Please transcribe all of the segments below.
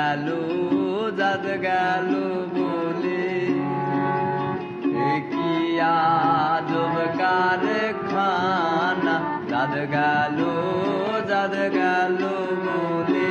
গেল জাত গেল বলে কি আজব কারখানা জাত গেল বলে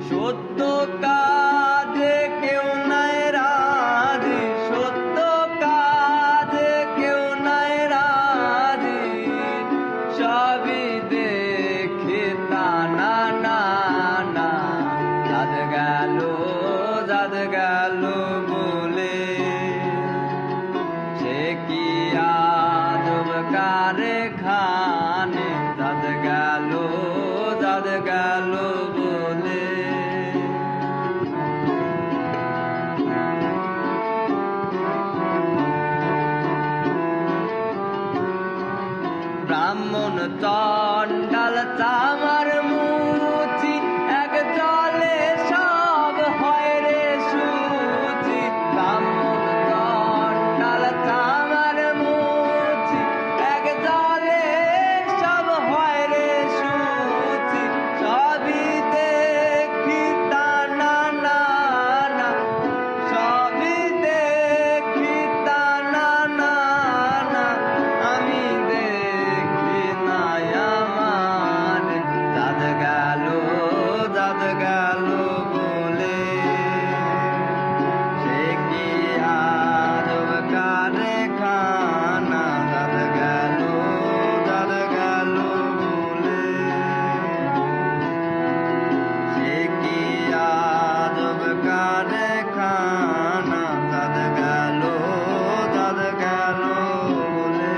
সত্য কাজে কেউ নাই রাজি সত্য কাজে কেউ নাই রাজি সবই দেখে তা না না না জাত গেল বলে সে কি আজব কারখানে জাত গেল বলে ব্রাহ্মণ চণ্ডাল চামার মুচি এক জলে সব হয় রে সুচি ব্রাহ্মণ চণ্ডাল চামার মুচি এক জলে সব হয় রে সুচি সবই দেখি তা না না না সবই দেখি তা না না না আমি দেখি নাই আমার জাত গেল বলে সে কি আজব কারখানা জাত গেল বলে সে কি আজব কারখানা জাত গেল বলে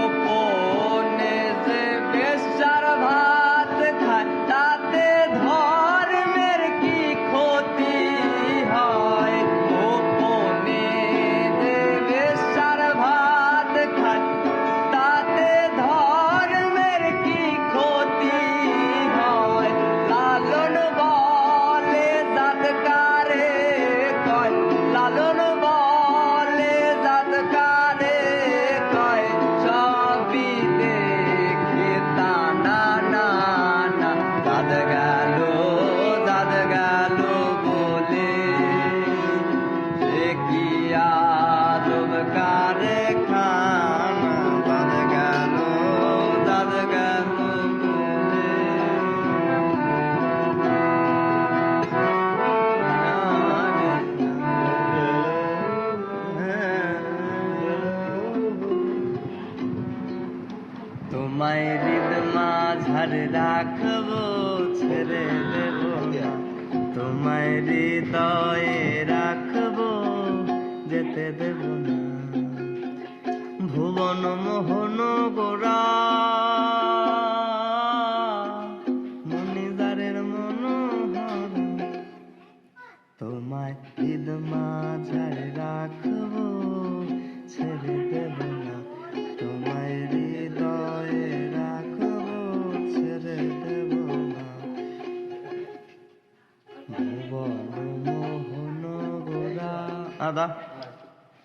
গোপনে যে বেশ্যার ভাত খায় তাতে ধর্মের কি ক্ষতি হয় গোপনে যে বেশ্যার ভাত খায় তাতে ধর্মের কি ক্ষতি হয় লালন বলে জাত কারে কয় লালন বলে জাত কারে কয় সবই দেখে তা না না না জাত গেল বলে সে কি আজব কারখানা জাত গেল বলে তোমায় হৃদ মাঝার রাখবো ছেড়ে দেব না তোমায় হৃদয়ে রাখবো যেতে দেব না ভুবন মোহন গোরা মনিজারের মনোহর তোমায় হৃদ মাঝার রাখবো ছেড়ে দেব না তোমায় হৃদয়ে রাখবো ছেড়ে দেব না ভুবন মোহন গোরা আদা